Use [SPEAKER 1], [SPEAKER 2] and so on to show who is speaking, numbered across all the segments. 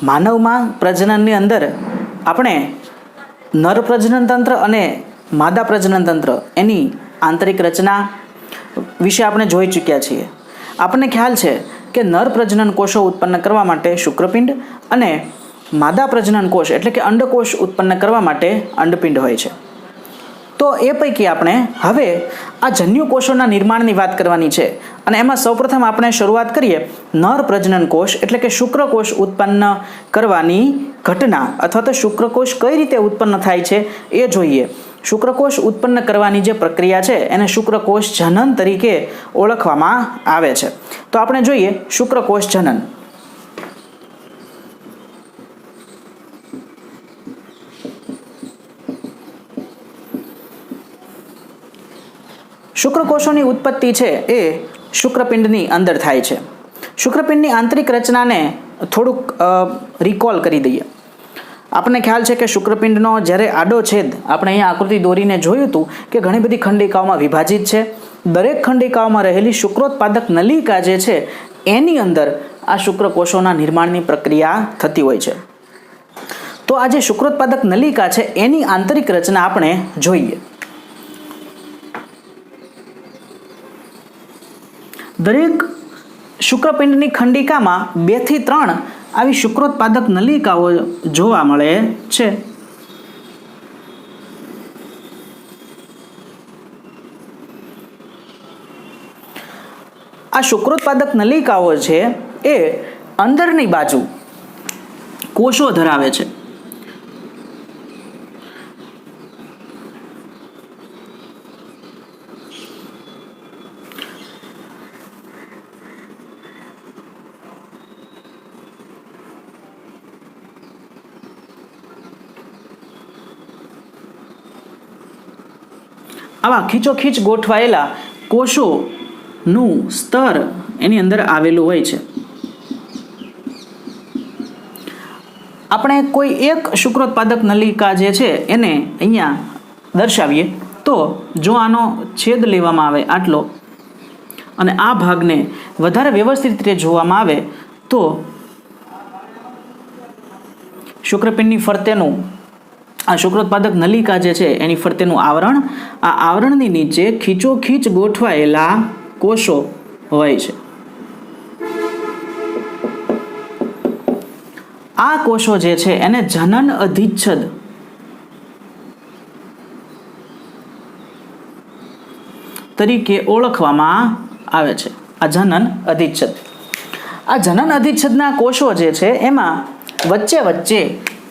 [SPEAKER 1] માનવમાં પ્રજનનની અંદર આપણે નર પ્રજનન તંત્ર અને માદા પ્રજનન તંત્ર એની આંતરિક રચના વિશે આપણે જોઈ ચૂક્યા છીએ. આપણને ખ્યાલ છે કે નર પ્રજનન કોષો ઉત્પન્ન કરવા માટે શુક્રપિંડ અને માદા પ્રજનન કોષ એટલે કે અંડકોષ ઉત્પન્ન કરવા માટે અંડપિંડ હોય છે. તો એ પૈકી આપણે હવે આ જન્યુ કોષોના નિર્માણની વાત કરવાની છે અને એમાં સૌપ્રથમ આપણે શરૂઆત કરીએ નર પ્રજનન કોષ એટલે કે શુક્રકોષ ઉત્પન્ન કરવાની ઘટના અથવા તો શુક્રકોષ કઈ રીતે ઉત્પન્ન થાય છે એ જોઈએ. શુક્રકોષ ઉત્પન્ન કરવાની જે પ્રક્રિયા છે એને શુક્રકોષ જનન તરીકે ઓળખવામાં આવે છે. તો આપણે જોઈએ શુક્રકોષ જનન. શુક્રકોષોની ઉત્પત્તિ છે એ શુક્રપિંડની અંદર થાય છે. શુક્રપિંડની આંતરિક રચનાને થોડુંક રિકોલ કરી દઈએ. આપણને ખ્યાલ છે કે શુક્રપિંડનો જ્યારે આડો છેદ આપણે અહીંયા આકૃતિ દોરીને જોયું હતું કે ઘણી બધી ખંડિકાઓમાં વિભાજિત છે. દરેક ખંડિકાઓમાં રહેલી શુક્રોત્પાદક નલિકા જે છે એની અંદર આ શુક્રકોષોના નિર્માણની પ્રક્રિયા થતી હોય છે. તો આ જે શુક્રોત્પાદક નલિકા છે એની આંતરિક રચના આપણે જોઈએ. દરેક શુક્રપિંડની ખંડિકામાં 2 થી 3 આવી શુક્રોત્પાદક નલિકાઓ જોવા મળે છે. આ શુક્રોત્પાદક નલિકાઓ છે એ અંદરની બાજુ કોષો ધરાવે છે. આવા ખીચોખીચ ગોઠવાયેલા કોષોનું સ્તર એની અંદર આવેલું હોય છે. આપણે કોઈ એક શુક્રોત્પાદક નલિકા જે છે એને અહીંયા દર્શાવીએ તો જો આનો છેદ લેવામાં આવે આટલો અને આ ભાગને વધારે વ્યવસ્થિત રીતે જોવામાં આવે તો શુક્રપિંડની ફરતેનું આ શુક્રોત્પાદક નલિકા જે છે એની ફરતેનું આવરણ, આ આવરણની નીચે ખીચોખીચ ગોઠવાયેલા કોષો હોય છે. આ કોષો જે છે એને જનન અધિચ્છદ તરીકે ઓળખવામાં આવે છે. આ જનન અધિચ્છદ. આ જનન અધિચ્છદના કોષો જે છે એમાં વચ્ચે વચ્ચે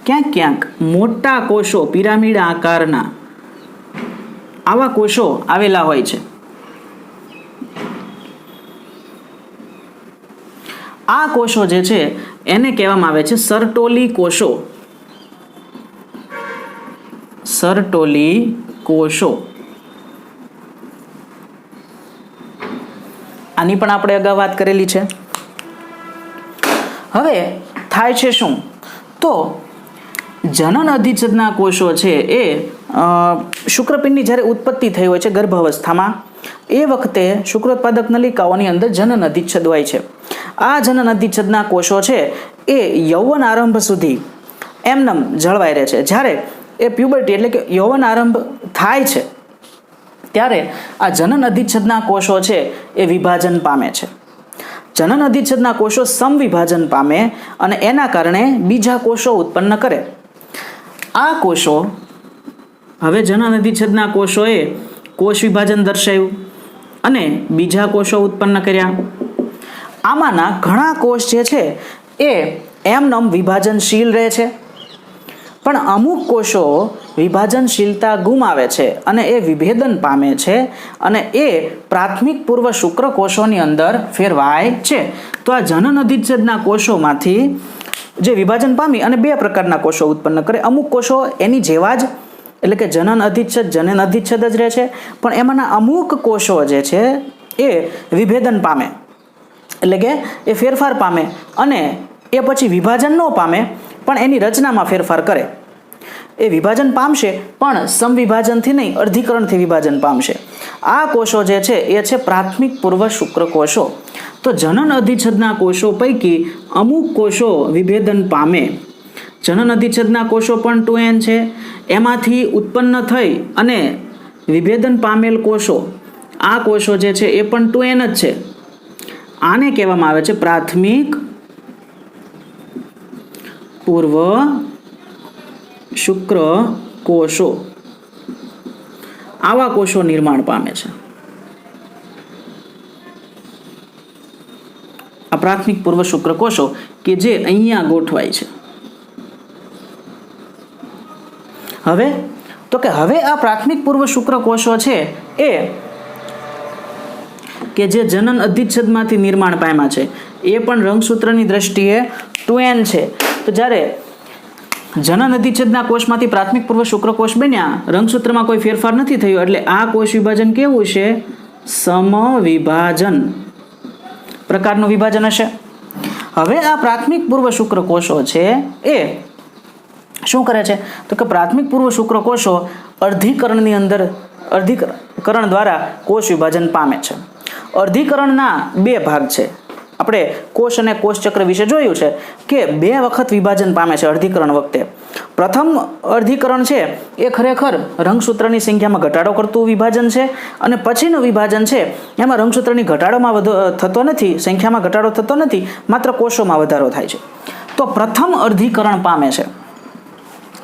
[SPEAKER 1] ક્યાંક મોટા કોષો પિરામિડ આકારના આવા કોષો આવેલા હોય છે. આ કોષો જે છે એને કહેવામાં આવે છે સર્ટોલી કોષો. સર્ટોલી કોષો. આની પણ આપણે અગાઉ વાત કરેલી છે. હવે થાય છે શું તો જનન અધિચ્છદના કોષો છે એ શુક્રપિંડની જ્યારે ઉત્પત્તિ થઈ હોય છે ગર્ભાવસ્થામાં એ વખતે શુક્રોત્પાદક નલિકાઓની અંદર જનન અધિચ્છદ હોય છે. આ જનન અધિચ્છદના કોષો છે એ યૌવન આરંભ સુધી એમનેમ જળવાઈ રહે છે. જ્યારે એ પ્યુબર્ટી એટલે કે યૌવન આરંભ થાય છે ત્યારે આ જનન અધિચ્છદના કોષો છે એ વિભાજન પામે છે. જનન અધિચ્છદના કોષો સમવિભાજન પામે અને એના કારણે બીજા કોષો ઉત્પન્ન કરે. આ કોષો હવે જનન અધિચ્છદના કોષોએ કોષ વિભાજન દર્શાવ્યું અને બીજા કોષો ઉત્પન્ન કર્યા. આમાંના ઘણા કોષ જે છે એ એમનેમ વિભાજનશીલ રહે છે, પણ અમુક કોષો વિભાજનશીલતા ગુમાવે છે અને એ વિભેદન પામે છે અને એ પ્રાથમિક પૂર્વ શુક્રકોષોની અંદર ફેરવાય છે. તો આ જનન અધિચ્છદના કોષોમાંથી જે વિભાજન પામી અને 2 પ્રકારના કોષો ઉત્પન્ન કરે. અમુક કોષો એની જેવા જ એટલે કે જનન અધિચ્છદ જ રહે છે, પણ એમાંના અમુક કોષો જે છે એ વિભેદન પામે એટલે કે એ ફેરફાર પામે અને એ પછી વિભાજન ન પામે પણ એની રચનામાં ફેરફાર કરે. એ વિભાજન પામશે પણ સમવિભાજનથી નહીં, અર્ધીકરણથી વિભાજન પામશે. આ કોષો જે છે એ છે પ્રાથમિક પૂર્વ શુક્રકોષો. તો તો જનન અધિચ્છદના કોષો પૈકી અમુક કોષો વિભેદન પામે. જનન અધિચ્છદના કોષો પણ 2n છે, એમાંથી ઉત્પન્ન થઈ અને વિભેદન પામેલ કોષો, આ કોષો જે છે એ પણ 2n જ છે. આને કહેવામાં આવે છે પ્રાથમિક પૂર્વ શુક્ર કોષો. આવા કોષો નિર્માણ પામે છે. આ પ્રાથમિક પૂર્વ શુક્ર કોષો કે જે અહીંયા ગોઠવાય છે. હવે આ પ્રાથમિક પૂર્વ શુક્ર કોષો છે એ કે જે જનન અધિચ્છદમાંથી નિર્માણ પામ્યા છે એ પણ રંગસૂત્રની દ્રષ્ટિએ 2n છે. તો જ્યારે જનન અધિચ્છદના કોષમાંથી પ્રાથમિક પૂર્વ શુક્રકોષ બન્યા, રંગસૂત્રમાં કોઈ ફેરફાર નથી થયો, એટલે આ કોષ વિભાજન કેવું છે? સમવિભાજન પ્રકારનું વિભાજન હશે. હવે આ પ્રાથમિક પૂર્વ શુક્રકોષો છે એ શું કરે છે? તો કે પ્રાથમિક પૂર્વ શુક્રકોષો અર્ધીકરણની અંદર અર્ધીકરણ દ્વારા કોષ વિભાજન પામે છે. અર્ધીકરણના 2 ભાગ છે. આપણે કોષ અને કોષચક્ર વિશે જોયું છે કે 2 વખત વિભાજન પામે છે અર્ધીકરણ વખતે. પ્રથમ અર્ધીકરણ છે એ ખરેખર રંગસૂત્રની સંખ્યામાં ઘટાડો કરતું વિભાજન છે, અને પછીનું વિભાજન છે એમાં રંગસૂત્રની ઘટાડોમાં થતો નથી, સંખ્યામાં ઘટાડો થતો નથી, માત્ર કોષોમાં વધારો થાય છે. તો પ્રથમ અર્ધીકરણ પામે છે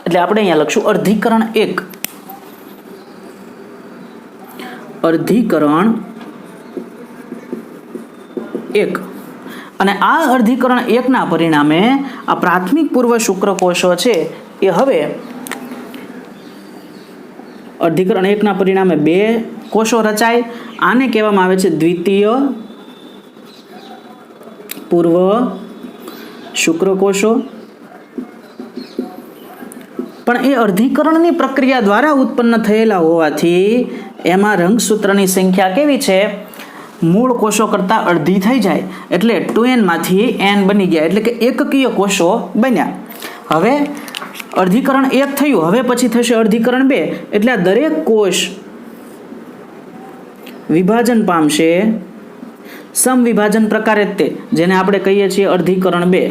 [SPEAKER 1] એટલે આપણે અહીંયા લખશું અર્ધીકરણ 1. અર્ધીકરણ 1. અને આ અર્ધીકરણ 1ના પરિણામે આ પ્રાથમિક પૂર્વ શુક્રકોષો છે એ હવે અર્ધીકરણ 1ના પરિણામે 2 કોષો રચાય. આને કહેવામાં આવે છે દ્વિતીય પૂર્વ શુક્રકોષો. પણ એ અર્ધીકરણની પ્રક્રિયા દ્વારા ઉત્પન્ન થયેલા હોવાથી એમાં રંગસૂત્રની સંખ્યા કેવી છે? મૂળ કોષો કરતાં અડધી થઈ જાય, એટલે 2n માંથી n બની ગયા, એટલે કે એકકીય કોષો બન્યા. હવે અર્ધીકરણ 1 થયું, હવે પછી થશે અર્ધીકરણ 2, એટલે આ દરેક કોષ વિભાજન પામશે સમવિભાજન પ્રકારે જ તે, જેને આપણે કહીએ છીએ અર્ધીકરણ 2.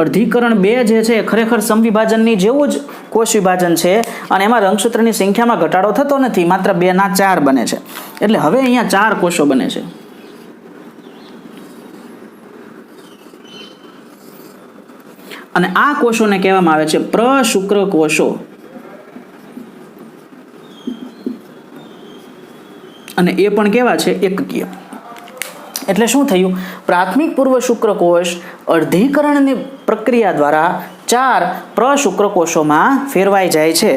[SPEAKER 1] અર્ધીકરણ 2 જે છે ખરેખર સમવિભાજનની જેવું જ કોષ વિભાજન છે, અને એમાં રંગસૂત્રની સંખ્યામાં ઘટાડો થતો નથી, માત્ર 2ના 4 બને છે. એટલે હવે અહીંયા 4 કોષો બને છે. અને આ કોષોને કહેવામાં આવે છે પ્રશુક્ર કોષો. અને એ પણ કેવા છે? એકકીય. એટલે શું થયું? પ્રાથમિક પૂર્વ શુક્રકોષ અર્ધીકરણની પ્રક્રિયા દ્વારા 4 પ્રશુક્રકોષોમાં ફેરવાઈ જાય છે.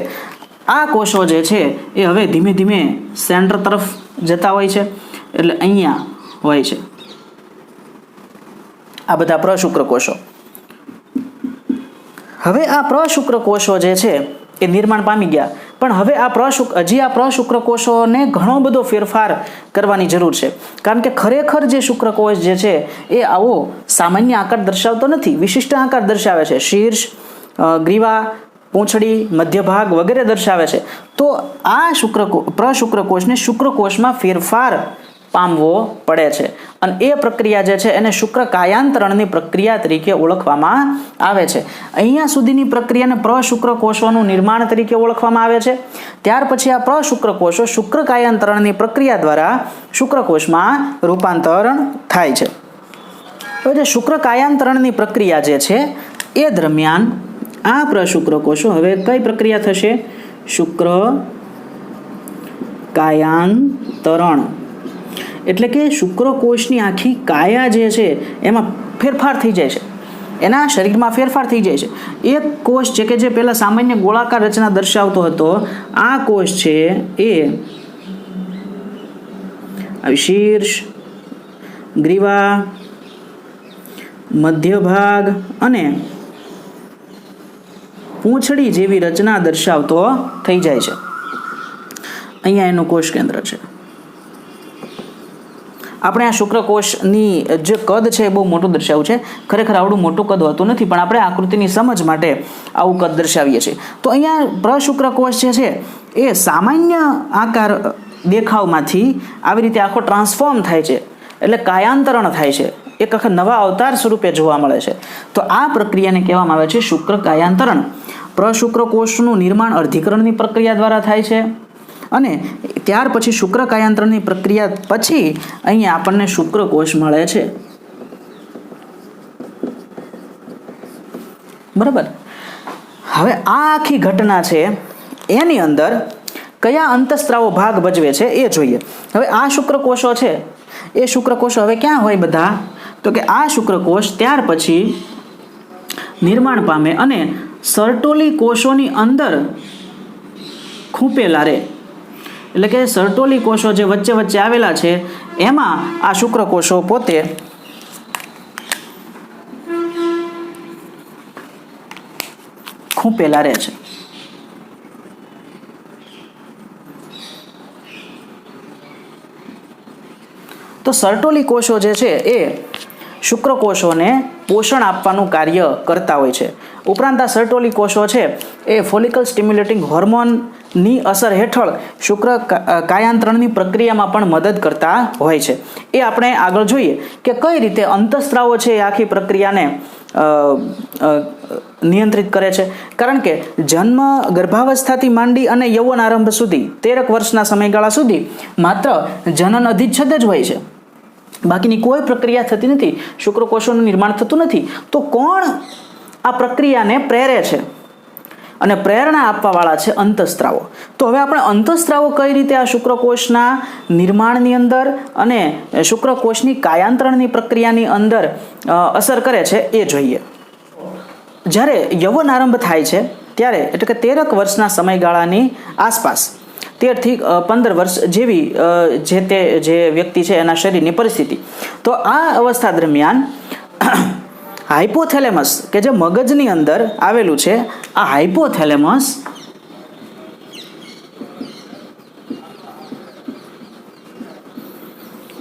[SPEAKER 1] આ કોષો જે છે એ હવે ધીમે ધીમે સેન્ટર તરફ જતા હોય છે, એટલે અહીંયા હોય છે આ બધા પ્રશુક્રકોષો. હવે આ પ્રશુક્રકોષો જે છે એ નિર્માણ પામી ગયા, પણ હવે આ પ્રશુક્રકોષોને ઘણો બધો ફેરફાર કરવાની જરૂર છે, કારણ કે ખરેખર જે શુક્રકોષ જે છે એ આવો સામાન્ય આકાર દર્શાવતો નથી, વિશિષ્ટ આકાર દર્શાવે છે. શીર્ષ, ગ્રીવા, પૂંછડી, મધ્ય ભાગ વગેરે દર્શાવે છે. તો આ પ્રશુક્રકોષને શુક્રકોષમાં ફેરફાર પામવો પડે છે, અને એ પ્રક્રિયા જે છે એને શુક્રકાયાંતરણની પ્રક્રિયા તરીકે ઓળખવામાં આવે છે. અહીંયા સુધીની પ્રક્રિયાને પ્રશુક્રકોષોનું નિર્માણ તરીકે ઓળખવામાં આવે છે. ત્યાર પછી આ પ્રશુક્રકોષો શુક્રકાયાંતરણની પ્રક્રિયા દ્વારા શુક્રકોષમાં રૂપાંતરણ થાય છે. તો જે શુક્રકાયાંતરણની પ્રક્રિયા જે છે એ દરમિયાન આ પ્રશુક્રકોષો હવે કઈ પ્રક્રિયા થશે? શુક્રકાયાંતરણ. એટલે કે શુક્રકોષની આખી કાયા જે છે એમાં ફેરફાર થઈ જાય છે, એના શરીરમાં ફેરફાર થઈ જાય છે. એક કોષ છે કે જે પહેલા સામાન્ય ગોળાકાર રચના દર્શાવતો હતો, આ કોષ છે એ શીર્ષ, ગ્રીવા, મધ્ય ભાગ અને પૂંછડી જેવી રચના દર્શાવતો થઈ જાય છે. અહીંયા એનું કોષ કેન્દ્ર છે. આપણે આ શુક્રકોષની જે કદ છે એ બહુ મોટું દર્શાવ્યું છે. ખરેખર આવડું મોટું કદ હોતું નથી, પણ આપણે આકૃતિની સમજ માટે આવું કદ દર્શાવીએ છીએ. તો અહીંયા પ્રશુક્રકોષ જે છે એ સામાન્ય આકાર દેખાવમાંથી આવી રીતે આખો ટ્રાન્સફોર્મ થાય છે. એટલે કાયાંતરણ થાય છે, એક આખા નવા અવતાર સ્વરૂપે જોવા મળે છે. તો આ પ્રક્રિયાને કહેવામાં આવે છે શુક્ર કાયાંતરણ. પ્રશુક્રકોષનું નિર્માણ અર્ધીકરણની પ્રક્રિયા દ્વારા થાય છે અને ત્યાર પછી શુક્ર કાયાંતરણની પ્રક્રિયા પછી અહીંયા આપણને શુક્રકોષ મળે છે. બરાબર. હવે આ આખી ઘટના છે એની અંદર કયા અંતઃસ્ત્રાવો ભાગ ભજવે છે એ જોઈએ. હવે આ શુક્રકોષો છે એ શુક્રકોષો હવે ક્યાં હોય બધા? તો કે આ શુક્રકોષ ત્યાર પછી નિર્માણ પામે અને સર્ટોલી કોષોની અંદર ખૂંપેલા રહે. એટલે કે સર્ટોલી કોષો જે વચ્ચે વચ્ચે આવેલા છે એમાં આ શુક્રકોષો પોતે ખૂંપેલા રહે છે. તો સર્ટોલી કોષો જે છે એ શુક્રકોષોને પોષણ આપવાનું કાર્ય કરતા હોય છે. ઉપરાંત આ સર્ટોલી કોષો છે એ ફોલિકલ સ્ટિમ્યુલેટિંગ હોર્મોનની અસર હેઠળ શુક્ર કાયાંતરણની પ્રક્રિયામાં પણ મદદ કરતા હોય છે. એ આપણે આગળ જોઈએ કે કઈ રીતે અંતઃસ્ત્રાવો છે એ આખી પ્રક્રિયાને નિયંત્રિત કરે છે. કારણ કે જન્મ ગર્ભાવસ્થાથી માંડી અને યૌવન આરંભ સુધી 13 વર્ષના સમયગાળા સુધી માત્ર જનન અધિચ્છદ જ હોય છે, બાકીની કોઈ પ્રક્રિયા થતી નથી, શુક્રકોષોનું નિર્માણ થતું નથી. તો કોણ આ પ્રક્રિયાને પ્રેરે છે અને પ્રેરણા આપવાવાળા છે અંતઃસ્ત્રાવો. તો હવે આપણે અંતઃસ્ત્રાવો કઈ રીતે આ શુક્રકોષના નિર્માણની અંદર અને શુક્રકોષની કાયાંતરણની પ્રક્રિયાની અંદર અસર કરે છે એ જોઈએ. જ્યારે યૌવન આરંભ થાય છે ત્યારે એટલે કે 13 વર્ષના સમયગાળાની આસપાસ 13 થી 15 વર્ષ જેવી જે વ્યક્તિ છે એના શરીરની પરિસ્થિતિ. તો આ અવસ્થા દરમિયાન હાઇપોથેલેમસ કે જે મગજની અંદર આવેલું છે, આ હાઇપોથેલેમસ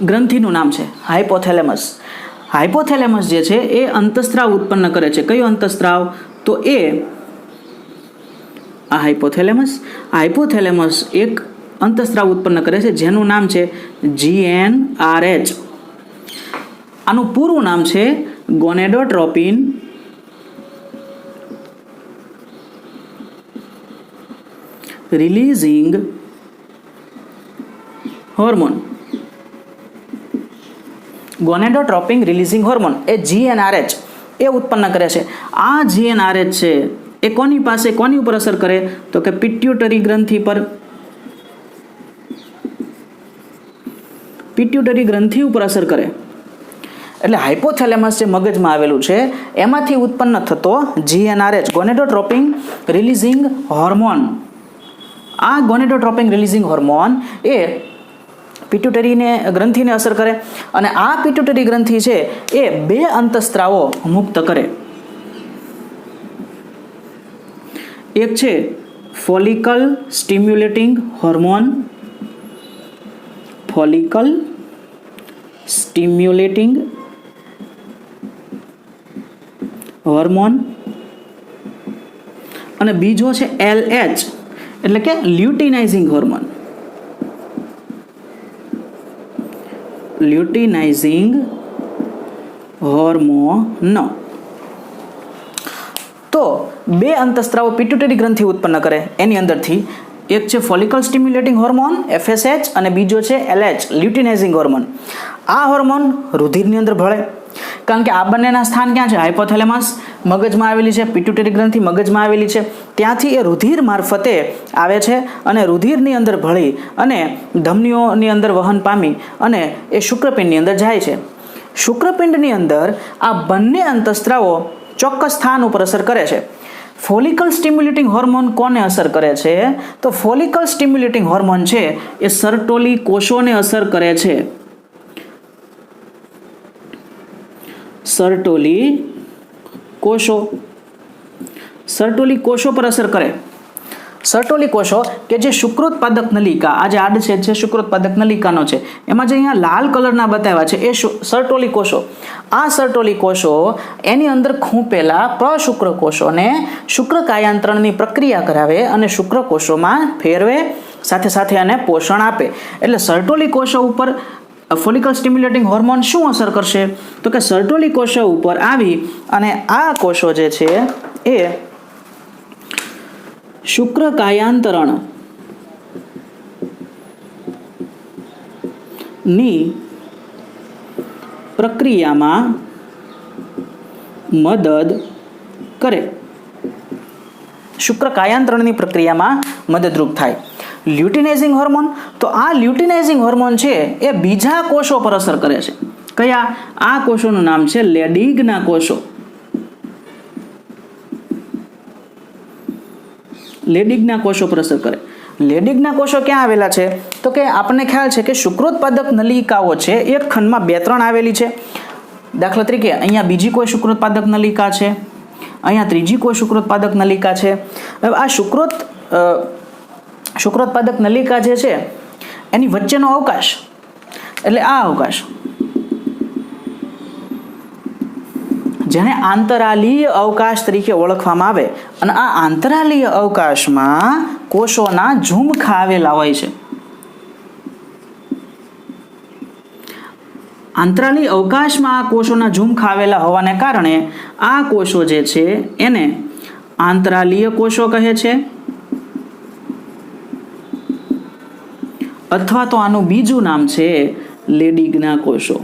[SPEAKER 1] ગ્રંથિનું નામ છે હાઇપોથેલેમસ. હાઇપોથેલેમસ જે છે એ અંતઃસ્ત્રાવ ઉત્પન્ન કરે છે. કયો અંતઃસ્ત્રાવ? તો એ આ હાઇપોથેલેમસ એક અંતઃસ્ત્રાવ ઉત્પન્ન કરે છે જેનું નામ છે GnRH. આનું પૂરું નામ છે ગોનેડોટ્રોપિન રિલીઝિંગ હોર્મોન. ગોનેડોટ્રોપિન રિલીઝિંગ હોર્મોન એ GnRH એ ઉત્પન્ન કરે છે. આ GnRH છે એ કોની ઉપર અસર કરે? તો કે પિટ્યુટરી ગ્રંથિ પર. પિટ્યુટરી ગ્રંથિ ઉપર અસર કરે. એટલે હાઇપોથેલેમસ જે મગજમાં આવેલું છે એમાંથી ઉત્પન્ન થતો GnRH ગોનેડોટ્રોપિન રિલીઝિંગ હોર્મોન. આ ગોનેડોટ્રોપિન રિલીઝિંગ હોર્મોન એ પિટ્યુટરીને ગ્રંથિને અસર કરે અને આ પિટ્યુટરી ગ્રંથિ છે એ 2 અંતઃસ્ત્રાવો મુક્ત કરે. એક છે follicle stimulating hormone, follicle stimulating hormone, અને બીજો છે LH એટલે કે લ્યુટિનાઇઝિંગ હોર્મોન. Luteinising hormone. તો 2 અંતઃસ્ત્રાવો પિટ્યુટરી ગ્રંથિ ઉત્પન્ન કરે એની અંદરથી. એક છે ફોલિકલ સ્ટિમ્યુલેટિંગ હોર્મોન FSH અને બીજો છે LH લ્યુટિનાઇઝિંગ હોર્મોન. આ હોર્મોન રુધિરની અંદર ભળે, કારણ કે આ બંનેના સ્થાન ક્યાં છે? હાઇપોથેલેમસ મગજમાં આવેલી છે, પિટ્યુટરી ગ્રંથિ મગજમાં આવેલી છે, ત્યાંથી એ રુધિર મારફતે આવે છે અને રુધિરની અંદર ભળી અને ધમનીઓની અંદર વહન પામી અને એ શુક્રપિંડની અંદર જાય છે. શુક્રપિંડની અંદર આ બંને અંતઃસ્ત્રાવો ચોક્કસ સ્થાન ઉપર અસર કરે છે. ફોલિકલ સ્ટિમ્યુલેટિંગ હોર્મોન કોને અસર કરે છે? તો ફોલિકલ સ્ટિમ્યુલેટિંગ હોર્મોન છે એ સર્ટોલી કોષોને અસર કરે છે. સર્ટોલી કોષો પર અસર કરે. સર્ટોલી કોષો કે જે શુક્રોત્પાદક નલિકા, આ જે આડછેદ છે શુક્રોત્પાદક નલિકાનો છે, એમાં જે અહીંયા લાલ કલરના બતાવ્યા છે એ સર્ટોલી કોષો. આ સર્ટોલી કોષો એની અંદર ખૂંપેલા પ્રશુક્રકોષોને શુક્ર કાયાંતરણની પ્રક્રિયા કરાવે અને શુક્રકોષોમાં ફેરવે, સાથે સાથે એને પોષણ આપે. એટલે સર્ટોલી કોષો ઉપર ફોલિકલ સ્ટિમ્યુલેટિંગ હોર્મોન શું અસર કરશે તો કે સર્ટોલી કોષો ઉપર આવી અને આ કોષો જે છે એ શુક્ર કાયાંતરણ ની પ્રક્રિયામાં મદદ કરે, શુક્ર કાયાંતરણની પ્રક્રિયામાં મદદરૂપ થાય. લ્યુટિનાઇઝિંગ હોર્મોન, તો આ લ્યુટિનાઇઝિંગ હોર્મોન છે એ બીજા કોષો પર અસર કરે છે. કયા? આ કોષોનું નામ છે લેડિગના કોષો. લેડિગના કોષો પર અસર કરે. લેડિગના કોષો ક્યાં આવેલા છે તો કે આપણને ખ્યાલ છે કે શુક્રોત્પાદક નલિકાઓ છે એક ખંડમાં 2-3 આવેલી છે. દાખલા તરીકે અહીંયા બીજી કોઈ શુક્રોત્પાદક નલિકા છે, અહીંયા ત્રીજી કોઈ શુક્રોત્પાદક નલિકા છે. હવે આ શુક્રોત્પાદક નલિકા જે છે એની વચ્ચેનો અવકાશ એટલે આ અવકાશ જેને આંતરાલીય અવકાશ તરીકે ઓળખવામાં આવે, અને આ આંતરાલીય અવકાશમાં કોષોના ઝુમખા આવેલા હોય છે. આંતરાલીય અવકાશમાં આ કોષોના ઝુમખા આવેલા હોવાને કારણે આ કોષો જે છે એને આંતરાલીય કોષો કહે છે, અથવા તો આનું બીજું નામ છે લેડિગના કોષો.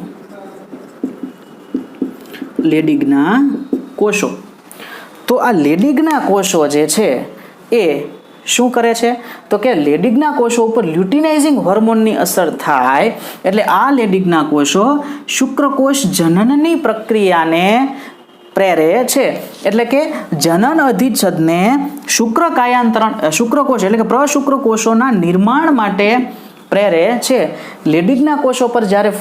[SPEAKER 1] લેડિગના કોષો. તો આ લેડિગના કોષો જે છે એ શું કરે છે તો કે લેડિગના કોષો ઉપર લ્યુટિનાઇઝિંગ હોર્મોનની અસર થાય એટલે આ લેડિગના કોષો શુક્રકોષ જનનની પ્રક્રિયાને પ્રેરે છે. એટલે કે જનન અધિચ્છદને શુક્રકોષ એટલે કે પ્રશુક્રકોષોના નિર્માણ માટે પ્રેરે છે. લેડિગના કોષો પર જ્યારે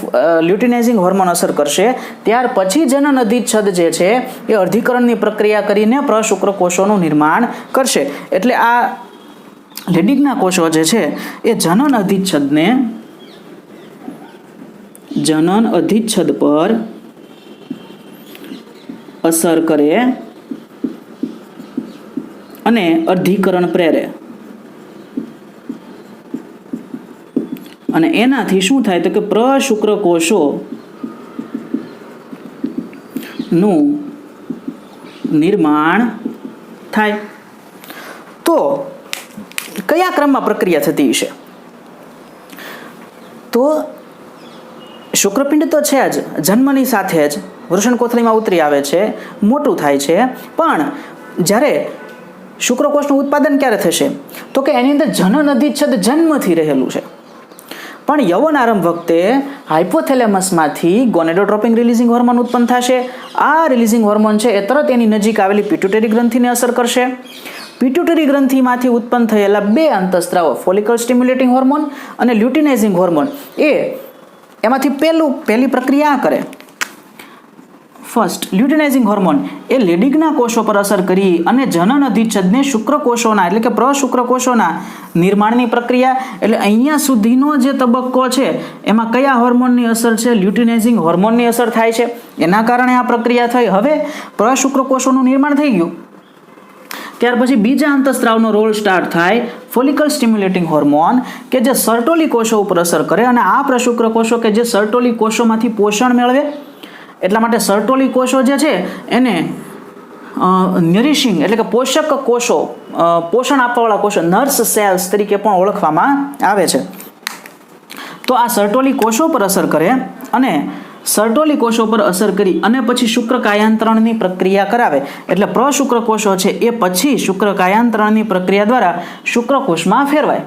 [SPEAKER 1] લ્યુટિનાઇઝિંગ હોર્મોન અસર કરશે ત્યાર પછી જનન અધિચ્છદ જે છે એ અર્ધીકરણની પ્રક્રિયા કરીને પ્રશુક્રકોષોનું નિર્માણ કરશે. એટલે આ લેડિગના કોષો જે છે એ જનન અધિચ્છદ પર અસર કરે અને અર્ધીકરણ પ્રેરે, અને એનાથી શું થાય તો કે પ્રશુક્રકોષો નું નિર્માણ થાય. તો કયા ક્રમમાં પ્રક્રિયા થતી છે તો શુક્રપિંડ તો છે જ, જન્મની સાથે જ વૃષણકોથળીમાં ઉતરી આવે છે, મોટું થાય છે. પણ જ્યારે શુક્રકોષનું ઉત્પાદન ક્યારે થશે તો કે એની અંદર જનન અધિચ્છદ જન્મથી રહેલું છે. પણ યૌવન આરંભ વખતે હાઇપોથેલેમસમાંથી ગોનેડોટ્રોપિન રિલીઝિંગ હોર્મોન ઉત્પન્ન થશે. આ રિલીઝિંગ હોર્મોન છે એ તરત એની નજીક આવેલી પિટ્યુટરી ગ્રંથિને અસર કરશે. પિટ્યુટરી ગ્રંથિમાંથી ઉત્પન્ન થયેલા 2 અંતઃસ્ત્રાવો ફોલિકલ સ્ટિમ્યુલેટિંગ હોર્મોન અને લ્યુટિનાઇઝિંગ હોર્મોન એમાંથી પહેલી પ્રક્રિયા કરે. ફર્સ્ટ લ્યુટિનાઇઝિંગ હોર્મોન એ લેડિગના કોષો પર અસર કરી અને જનન અધિચ્છદને શુક્રકોષોના એટલે કે પ્રશુક્રકોષોના નિર્માણની પ્રક્રિયા, એટલે અહીંયા સુધીનો જે તબક્કો છે એમાં કયા હોર્મોનની અસર છે? લ્યુટિનાઇઝિંગ હોર્મોનની અસર થાય છે. એના કારણે આ પ્રક્રિયા થઈ. હવે પ્રશુક્રકોષોનું નિર્માણ થઈ ગયું. ત્યાર પછી બીજા અંતઃસ્ત્રાવનો રોલ સ્ટાર્ટ થાય ફોલિકલ સ્ટિમ્યુલેટિંગ હોર્મોન કે જે સર્ટોલી કોષો ઉપર અસર કરે, અને આ પ્રશુક્રકોષો કે જે સર્ટોલી કોષોમાંથી પોષણ મેળવે, એટલા માટે સર્ટોલી કોષો જે છે એને નરિશિંગ એટલે કે પોષક કોષો, પોષણ આપવાવાળા કોષો, નર્સ સેલ્સ તરીકે પણ ઓળખવામાં આવે છે. તો આ સર્ટોલી કોષો પર અસર કરે અને સર્ટોલી કોષો પર અસર કરી અને પછી શુક્ર કાયાંતરણની પ્રક્રિયા કરાવે. એટલે પ્રશુક્રકોષો છે એ પછી શુક્ર કાયાંતરણની પ્રક્રિયા દ્વારા શુક્રકોષમાં ફેરવાય.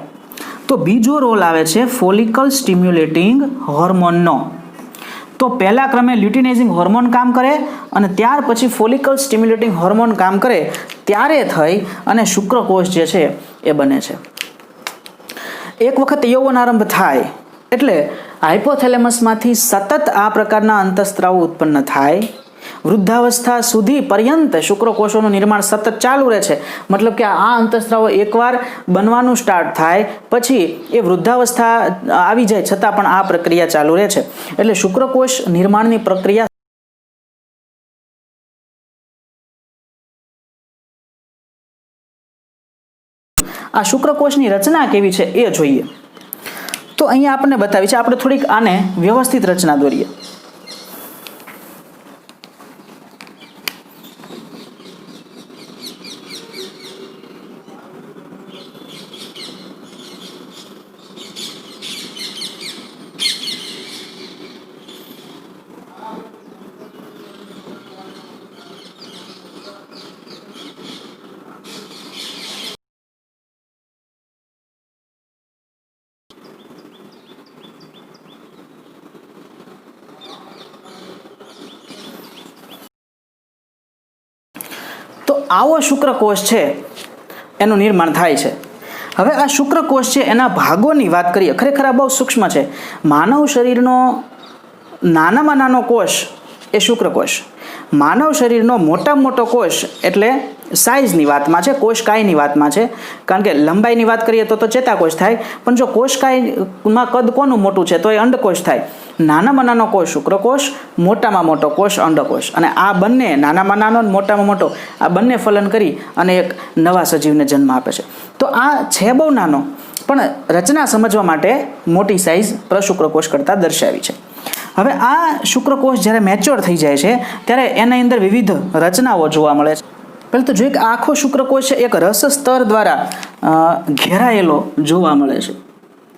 [SPEAKER 1] તો બીજો રોલ આવે છે ફોલિકલ સ્ટિમ્યુલેટિંગ હોર્મોનનો. તો પહેલા ક્રમે લ્યુટિનાઇઝિંગ હોર્મોન કામ કરે અને ત્યાર પછી ફોલિકલ સ્ટિમ્યુલેટિંગ હોર્મોન કામ કરે, ત્યારે થઈ અને શુક્રકોષ જે છે એ બને છે. એક વખત યૌવન આરંભ થાય એટલે હાઇપોથેલેમસમાંથી સતત આ પ્રકારના અંતઃસ્ત્રાવો ઉત્પન્ન થાય. વૃદ્ધાવસ્થા સુધી પર્યંત શુક્રકોષોનું નિર્માણ સતત ચાલુ રહે છે. મતલબ કે આ અંતઃસ્ત્રાવો એકવાર બનવાનું સ્ટાર્ટ થાય પછી એ વૃદ્ધાવસ્થા આવી જાય છતાં પણ આ પ્રક્રિયા ચાલુ રહે છે. એટલે શુક્રકોષ નિર્માણની પ્રક્રિયા આ શુક્રકોષની રચના કેવી છે એ જોઈએ. તો અહીંયા આપણને બતાવી છે, આપણે થોડીક આને વ્યવસ્થિત રચના દોરીએ. તો આવો શુક્રકોષ છે એનું નિર્માણ થાય છે. હવે આ શુક્રકોષ છે એના ભાગોની વાત કરીએ. ખરેખર આ બહુ સૂક્ષ્મ છે. માનવ શરીરનો નાનામાં નાનો કોષ એ શુક્રકોષ. માનવ શરીરનો મોટામાં મોટો કોષ એટલે સાઇઝની વાતમાં છે, કોષકાયની વાતમાં છે. કારણ કે લંબાઈની વાત કરીએ તો ચેતાકોષ થાય, પણ જો કોષકાયમાં કદ કોનું મોટું છે તો એ અંડકોષ થાય. નાનામાં નાનો કોષ શુક્રકોષ, મોટામાં મોટો કોષ અંડકોષ. અને આ બંને નાનામાં નાનો અને મોટામાં મોટો આ બંને ફલન કરી અને એક નવા સજીવને જન્મ આપે છે. તો આ છે બહુ નાનો, પણ રચના સમજવા માટે મોટી સાઇઝ પ્રશુક્રકોષ કરતાં દર્શાવી છે. હવે આ શુક્રકોષ જ્યારે મેચ્યોર થઈ જાય છે ત્યારે એની અંદર વિવિધ રચનાઓ જોવા મળે છે. પહેલાં તો જોઈએ કે આખો શુક્રકોષ છે એક રસ સ્તર દ્વારા ઘેરાયેલો જોવા મળે છે.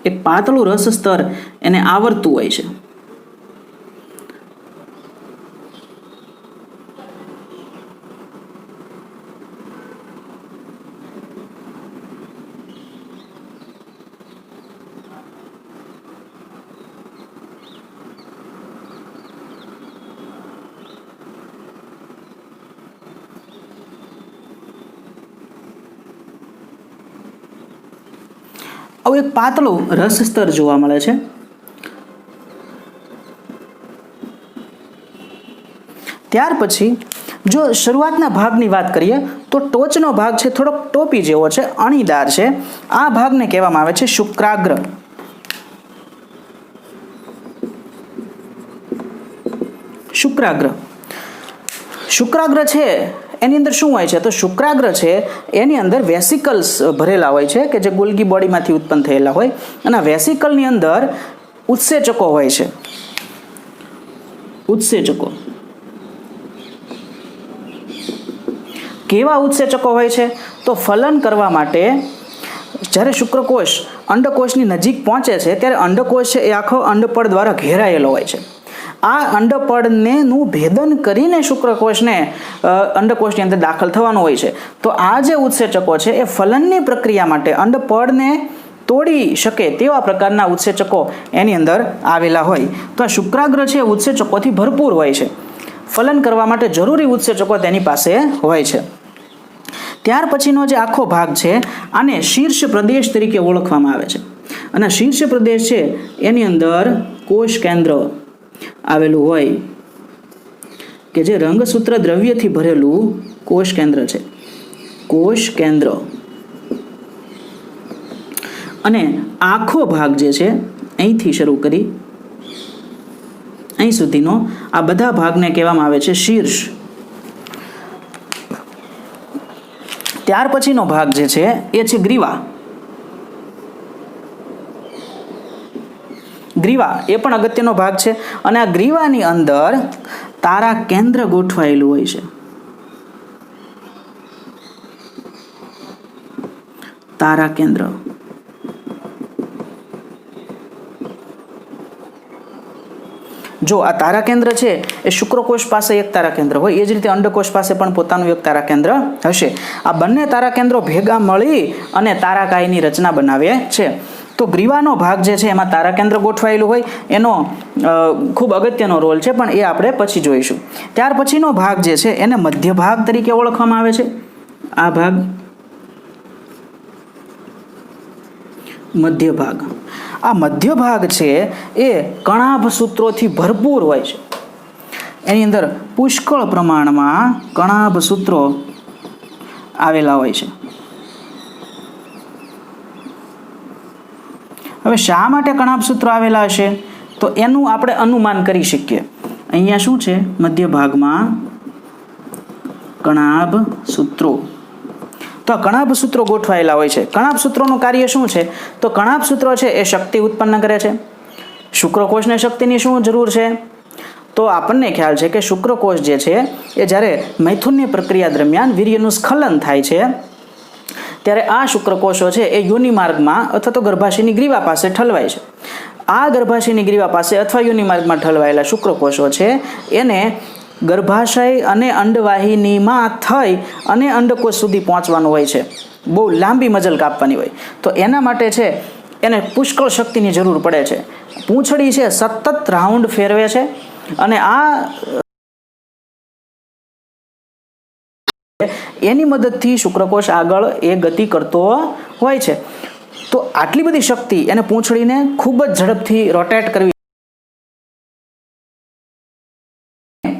[SPEAKER 1] એક પાતળું રસ સ્તર એને આવરતું હોય છે. આવું એક પાતળું રસ સ્તર જોવા મળે છે. ત્યાર પછી જો શરૂઆતના ભાગની વાત કરીએ તો ટોચનો ભાગ છે થોડોક ટોપી જેવો છે, અણીદાર છે. આ ભાગને કહેવામાં આવે છે શુક્રાગ્ર. શુક્રાગ્ર છે એની અંદર શું હોય છે તો શુક્રાગ્ર છે એની અંદર વેસિકલ્સ ભરેલા હોય છે કે જે ગોલ્ગી બોડીમાંથી ઉત્પન્ન થયેલા હોય, અને વેસિકલની અંદર ઉત્સેચકો હોય છે. ઉત્સેચકો કેવા ઉત્સેચકો હોય છે તો ફલન કરવા માટે જ્યારે શુક્રકોષ અંડકોષની નજીક પહોંચે છે ત્યારે અંડકોષ છે એ આખો અંડપડ દ્વારા ઘેરાયેલો હોય છે. આ અંડપડને નું ભેદન કરીને શુક્રકોષને અંડકોષની અંદર દાખલ થવાનું હોય છે. તો આ જે ઉત્સેચકો છે એ ફલનની પ્રક્રિયા માટે અંડપડને તોડી શકે તેવા પ્રકારના ઉત્સેચકો એની અંદર આવેલા હોય. તો આ શુક્રાગ્ર છે ઉત્સેચકોથી ભરપૂર હોય છે. ફલન કરવા માટે જરૂરી ઉત્સેચકો તેની પાસે હોય છે. ત્યાર પછીનો જે આખો ભાગ છે આને શીર્ષ પ્રદેશ તરીકે ઓળખવામાં આવે છે. અને શીર્ષ પ્રદેશ છે એની અંદર કોષ કેન્દ્ર આવેલું હોય કે જે રંગસૂત્ર દ્રવ્યથી ભરેલું કોષ કેન્દ્ર છે. કોષ કેન્દ્ર અને આખો ભાગ જે છે અહીંથી શરૂ કરી અહીં સુધીનો આ બધા ભાગને કહેવામાં આવે છે શીર્ષ. ત્યાર પછીનો ભાગ જે છે એ છે ગ્રીવા. ગ્રીવા એ પણ અગત્યનો ભાગ છે. અને આ ગ્રીવાની અંદર તારા કેન્દ્ર ગોઠવાયેલું હોય છે. તારા કેન્દ્ર જો આ તારા કેન્દ્ર છે એ શુક્રકોષ પાસે એક તારા કેન્દ્ર હોય, એ જ રીતે અંડકોષ પાસે પણ પોતાનું એક તારા કેન્દ્ર હશે. આ બંને તારા કેન્દ્રો ભેગા મળી અને તારાકાયની રચના બનાવે છે. તો ગ્રીવાનો ભાગ જે છે એમાં તારા કેન્દ્ર ગોઠવાયેલું હોય એનો ખૂબ અગત્યનો રોલ છે, પણ એ આપણે પછી જોઈશું. ત્યાર પછીનો ભાગ જે છે એને મધ્ય ભાગ તરીકે ઓળખવામાં આવે છે. આ ભાગ મધ્ય ભાગ. આ મધ્ય ભાગ છે એ કણાભ સૂત્રોથી ભરપૂર હોય છે. એની અંદર પુષ્કળ પ્રમાણમાં કણાભ સૂત્રો આવેલા હોય છે. હવે શા માટે કણાભ સૂત્રો આવેલા હશે તો એનું આપણે અનુમાન કરી શકીએ. અહીંયા શું છે મધ્ય ભાગમાં કણાભ સૂત્રો. તો તો કણાભ સૂત્રો ગોઠવાયેલા હોય છે. કણાભ સૂત્રોનું કાર્ય શું છે? તો કણાભ સૂત્રો છે એ શક્તિ ઉત્પન્ન કરે છે. શુક્રકોષને શક્તિની શું જરૂર છે? તો આપણને ખ્યાલ છે કે શુક્રકોષ જે છે એ જ્યારે મૈથુનની પ્રક્રિયા દરમિયાન વીર્યનું સ્ખલન થાય છે ત્યારે આ શુક્રકોષો છે એ યોનિ માર્ગમાં અથવા તો ગર્ભાશયની ગ્રીવા પાસે ઠલવાય છે. આ ગર્ભાશયની ગ્રીવા પાસે અથવા યોનિ માર્ગમાં ઠલવાયેલા શુક્રકોષો છે એને ગર્ભાશય અને અંડવાહિનીમાં થઈ અને અંડકોષ સુધી પહોંચવાનું હોય છે. બહુ લાંબી મજલ કાપવાની હોય તો એના માટે છે એને પુષ્કળ શક્તિની જરૂર પડે છે. પૂંછડી છે સતત રાઉન્ડ ફેરવે છે અને આ એની મદદથી શુક્રકોષ આગળ એ ગતિ કરતો હોય છે. તો આટલી બધી શક્તિ એને પૂંછડીને ખૂબ જ ઝડપથી રોટેટ કરવી,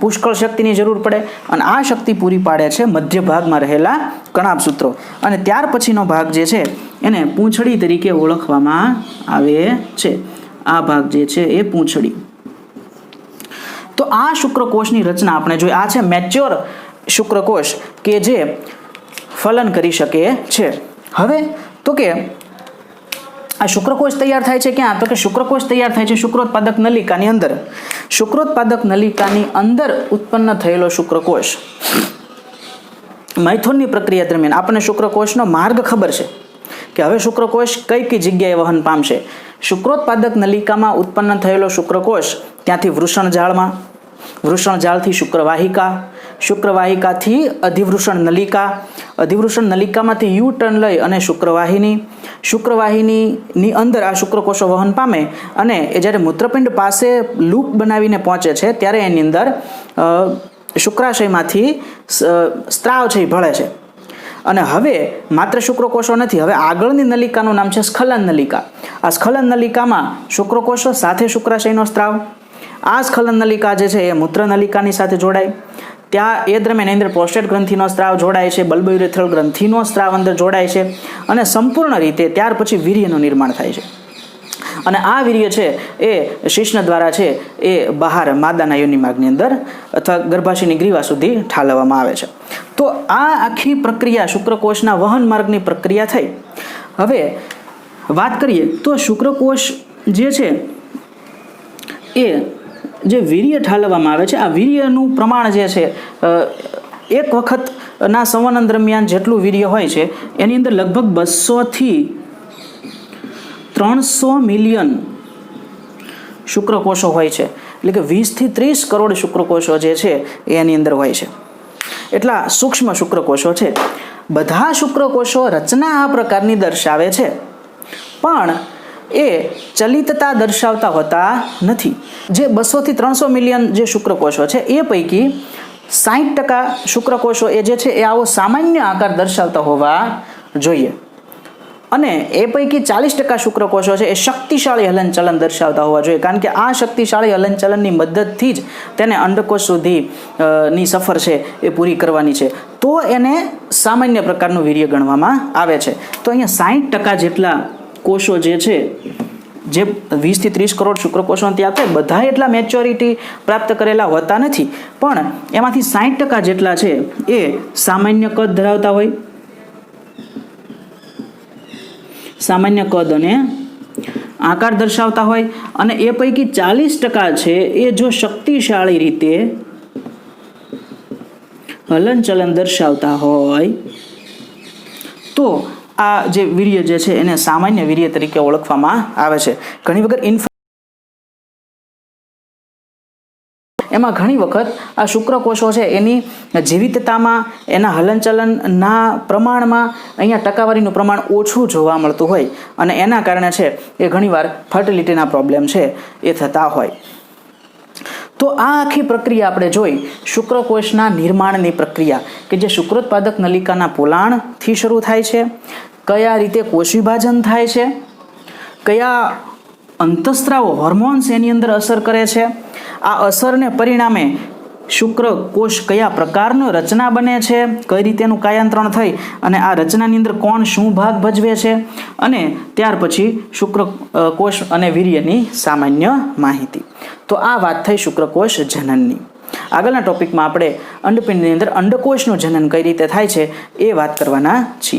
[SPEAKER 1] પુષ્કળ શક્તિની જરૂર પડે અને આ શક્તિ પૂરી પાડે છે મધ્ય ભાગમાં રહેલા કણાભ સૂત્રો. અને ત્યાર પછીનો ભાગ જે છે એને પૂંછડી તરીકે ઓળખવામાં આવે છે. આ ભાગ જે છે એ પૂંછડી. તો આ શુક્રકોષની રચના આપણે જોઈએ. આ છે મેચ્યોર શુક્રકોષ કે જે ફલન કરી શકે છે. હવે તો કે આ શુક્રકોષ તૈયાર થાય છે ક્યાં? તો કે શુક્રકોષ તૈયાર થાય છે શુક્રોત્પાદક નલિકાની અંદર. શુક્રોત્પાદક નલિકાની અંદર ઉત્પન્ન થયેલો શુક્રકોષ મૈથુનની પ્રક્રિયા દરમિયાન આપણને શુક્રકોષનો માર્ગ ખબર છે કે હવે શુક્રકોષ કઈ કઈ જગ્યાએ વહન પામશે. શુક્રોત્પાદક નલિકામાં ઉત્પન્ન થયેલો શુક્રકોષ ત્યાંથી વૃષણજાળમાં, વૃષણજાળથી શુક્રવાહિકા, શુક્રવાહિકાથી અધિવૃષણ નલિકા, અધિવૃષણ નલિકામાંથી યુ ટર્ન લઈ અને શુક્રવાહિની, શુક્રવાહિનીની અંદર આ શુક્રકોષો વહન પામે અને એ જ્યારે મૂત્રપિંડ પાસે લૂપ બનાવીને પહોંચે છે ત્યારે એની અંદર શુક્રાશયમાંથી સ્ત્રાવ છે એ ભળે છે. અને હવે માત્ર શુક્રકોષો નથી, હવે આગળની નલિકાનું નામ છે સ્ખલન નલિકા. આ સ્ખલન નલિકામાં શુક્રકોષો સાથે શુક્રાશયનો સ્ત્રાવ, આ સ્ખલન નલિકા જે છે એ મૂત્ર નલિકાની સાથે જોડાય. ત્યાં એ દરમિયાન એની અંદર પ્રોસ્ટેટ ગ્રંથિનો સ્ત્રાવ જોડાય છે, બલ્બયુરેથ્રલ ગ્રંથિનો સ્ત્રાવ અંદર જોડાય છે અને સંપૂર્ણ રીતે ત્યાર પછી વીર્યનું નિર્માણ થાય છે. અને આ વીર્ય છે એ શિશ્ન દ્વારા છે એ બહાર માદાના યોનિમાર્ગની અંદર અથવા ગર્ભાશયની ગ્રીવા સુધી ઠાલવવામાં આવે છે. તો આ આખી પ્રક્રિયા શુક્રકોષના વહન માર્ગની પ્રક્રિયા થઈ. હવે વાત કરીએ તો શુક્રકોષ જે છે એ જે વીર્ય ઠાલવવામાં આવે છે આ વીર્યનું પ્રમાણ જે છે એક વખતના સંવનન દરમિયાન જેટલું વીર્ય હોય છે એની અંદર લગભગ 200 થી 300 મિલિયન શુક્રકોષો હોય છે. એટલે કે 20 થી 30 કરોડ શુક્રકોષો જે છે એની અંદર હોય છે. એટલા સૂક્ષ્મ શુક્રકોષો છે. બધા શુક્રકોષો રચના આ પ્રકારની દર્શાવે છે પણ એ ચલિતતા દર્શાવતા હોતા નથી. જે 200 થી 300 મિલિયન જે શુક્રકોષો છે એ પૈકી 60% શુક્રકોષો એ જે છે એ આવો સામાન્ય આકાર દર્શાવતા હોવા જોઈએ અને એ પૈકી 40% શુક્રકોષો છે એ શક્તિશાળી હલનચલન દર્શાવતા હોવા જોઈએ. કારણ કે આ શક્તિશાળી હલનચલનની મદદથી જ તેને અંડકોષ સુધી ની સફર છે એ પૂરી કરવાની છે. તો એને સામાન્ય પ્રકારનું વીર્ય ગણવામાં આવે છે. તો અહીંયા 60% જેટલા કોષો જે છે જે 20 થી 30 કરોડ શુક્રકોષો ત્યાં થાય બધા એટલા મેચ્યોરિટી પ્રાપ્ત કરેલા હોતા નથી પણ એમાંથી 60% જેટલા છે એ સામાન્ય કદ ધરાવતા હોય, સામાન્ય કદ અને આકાર દર્શાવતા હોય અને એ પૈકી 40% છે એ જો શક્તિશાળી રીતે હલનચલન દર્શાવતા હોય તો આ જે વીર્ય જે છે એને સામાન્ય વીર્ય તરીકે ઓળખવામાં આવે છે. ઘણી વખત આ શુક્રકોષો છે એની જીવિતતામાં એના હલનચલનના પ્રમાણમાં અહીંયા ટકાવારીનું પ્રમાણ ઓછું જોવા મળતું હોય અને એના કારણે છે એ ઘણીવાર ફર્ટિલિટીના પ્રોબ્લેમ છે એ થતા હોય. તો આ આખી પ્રક્રિયા આપણે જોઈ શુક્રકોષના નિર્માણની પ્રક્રિયા કે જે શુક્રોત્પાદક નલિકાના પોલાણથી શરૂ થાય છે, કયા રીતે કોષ વિભાજન થાય છે, કયા અંતઃસ્ત્રાવો હોર્મોન્સ એની અંદર અસર કરે છે, આ અસરને પરિણામે શુક્રકોષ કયા પ્રકારનો રચના બને છે, કઈ રીતેનું કાયાંતરણ થઈ અને આ રચનાની અંદર કોણ શું ભાગ ભજવે છે અને ત્યાર પછી શુક્રકોષ અને વીર્યની સામાન્ય માહિતી. તો આ વાત થઈ શુક્રકોષ જનનની. આગળના ટોપિકમાં આપણે અંડપિંડની અંદર અંડકોષનું જનન કઈ રીતે થાય છે એ વાત કરવાના છીએ.